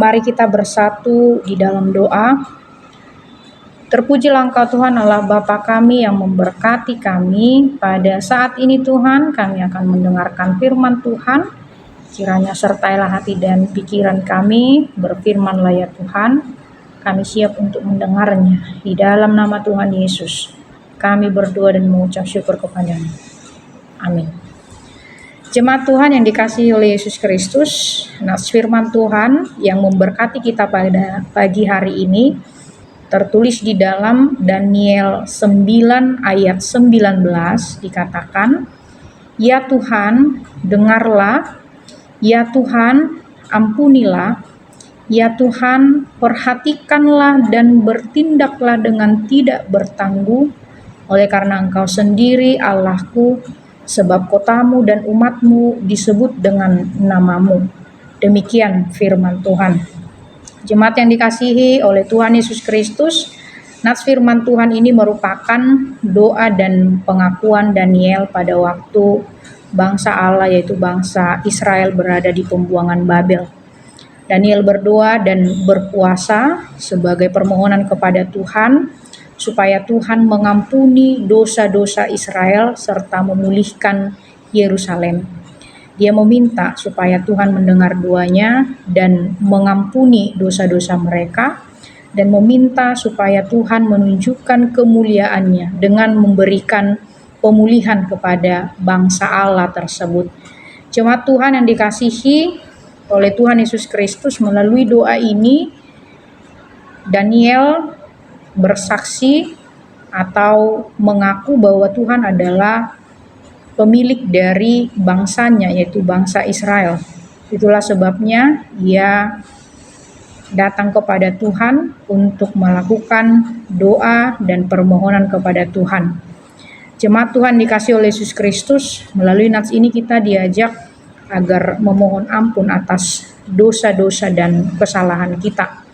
mari kita bersatu di dalam doa. Terpujilah Engkau Tuhan Allah Bapa kami yang memberkati kami. Pada saat ini Tuhan, kami akan mendengarkan firman Tuhan. Kiranya sertailah hati dan pikiran kami, berfirmanlah ya Tuhan. Kami siap untuk mendengarnya. Di dalam nama Tuhan Yesus, kami berdoa dan mengucap syukur kepada-Mu. Amin. Jemaat Tuhan yang dikasihi oleh Yesus Kristus, nas firman Tuhan yang memberkati kita pada pagi hari ini tertulis di dalam Daniel 9 ayat 19 dikatakan, "Ya Tuhan, dengarlah, ya Tuhan, ampunilah, ya Tuhan, perhatikanlah dan bertindaklah dengan tidak bertangguh, oleh karena Engkau sendiri Allahku, sebab kotamu dan umatmu disebut dengan namamu." Demikian firman Tuhan. Jemaat yang dikasihi oleh Tuhan Yesus Kristus, nas firman Tuhan ini merupakan doa dan pengakuan Daniel pada waktu bangsa Allah yaitu bangsa Israel berada di pembuangan Babel. Daniel berdoa dan berpuasa sebagai permohonan kepada Tuhan supaya Tuhan mengampuni dosa-dosa Israel serta memulihkan Yerusalem. Dia meminta supaya Tuhan mendengar doanya dan mengampuni dosa-dosa mereka, dan meminta supaya Tuhan menunjukkan kemuliaannya dengan memberikan pemulihan kepada bangsa Allah tersebut. Jemaat Tuhan yang dikasihi oleh Tuhan Yesus Kristus, melalui doa ini Daniel bersaksi atau mengaku bahwa Tuhan adalah pemilik dari bangsanya, yaitu bangsa Israel. Itulah sebabnya ia datang kepada Tuhan untuk melakukan doa dan permohonan kepada Tuhan. Jemaat Tuhan dikasihi oleh Yesus Kristus, melalui nats ini kita diajak agar memohon ampun atas dosa-dosa dan kesalahan kita,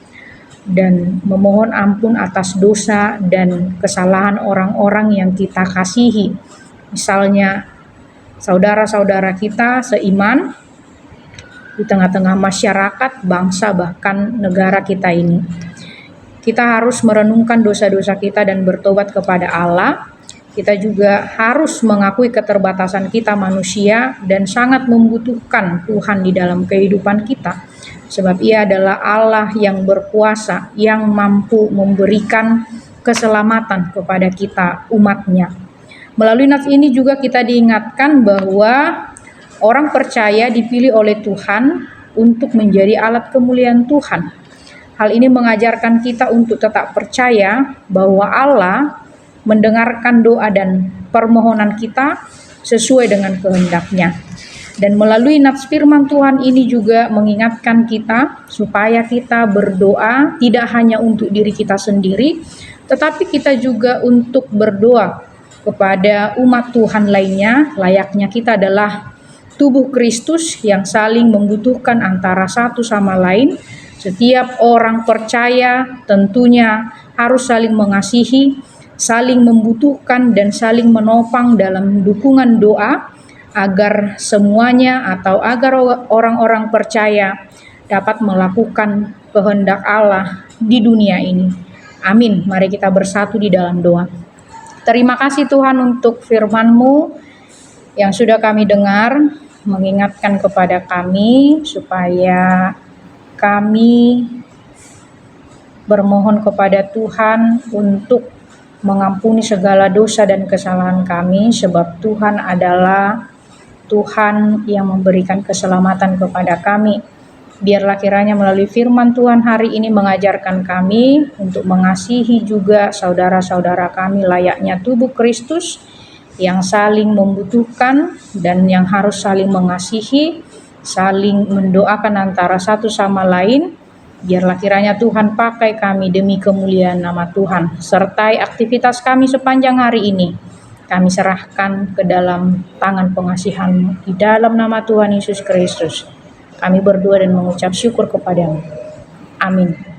dan memohon ampun atas dosa dan kesalahan orang-orang yang kita kasihi. Misalnya saudara-saudara kita seiman di tengah-tengah masyarakat, bangsa, bahkan negara kita ini. Kita harus merenungkan dosa-dosa kita dan bertobat kepada Allah. Kita juga harus mengakui keterbatasan kita manusia dan sangat membutuhkan Tuhan di dalam kehidupan kita. Sebab Ia adalah Allah yang berkuasa, yang mampu memberikan keselamatan kepada kita, umat-Nya. Melalui nats ini juga kita diingatkan bahwa orang percaya dipilih oleh Tuhan untuk menjadi alat kemuliaan Tuhan. Hal ini mengajarkan kita untuk tetap percaya bahwa Allah mendengarkan doa dan permohonan kita sesuai dengan kehendak-Nya. Dan melalui nats firman Tuhan ini juga mengingatkan kita supaya kita berdoa tidak hanya untuk diri kita sendiri, tetapi kita juga untuk berdoa kepada umat Tuhan lainnya. Layaknya kita adalah tubuh Kristus yang saling membutuhkan antara satu sama lain. Setiap orang percaya tentunya harus saling mengasihi, saling membutuhkan dan saling menopang dalam dukungan doa agar semuanya atau agar orang-orang percaya dapat melakukan kehendak Allah di dunia ini. Amin. Mari kita bersatu di dalam doa. Terima kasih Tuhan untuk firman-Mu yang sudah kami dengar, mengingatkan kepada kami supaya kami bermohon kepada Tuhan untuk mengampuni segala dosa dan kesalahan kami, sebab Tuhan adalah Tuhan yang memberikan keselamatan kepada kami. Biarlah kiranya melalui firman Tuhan hari ini mengajarkan kami untuk mengasihi juga saudara-saudara kami layaknya tubuh Kristus yang saling membutuhkan dan yang harus saling mengasihi, saling mendoakan antara satu sama lain. Biarlah kiranya Tuhan pakai kami demi kemuliaan nama Tuhan. Sertai aktivitas kami sepanjang hari ini, kami serahkan ke dalam tangan pengasihan-Mu. Di dalam nama Tuhan Yesus Kristus kami berdoa dan mengucap syukur kepada-Mu. Amin.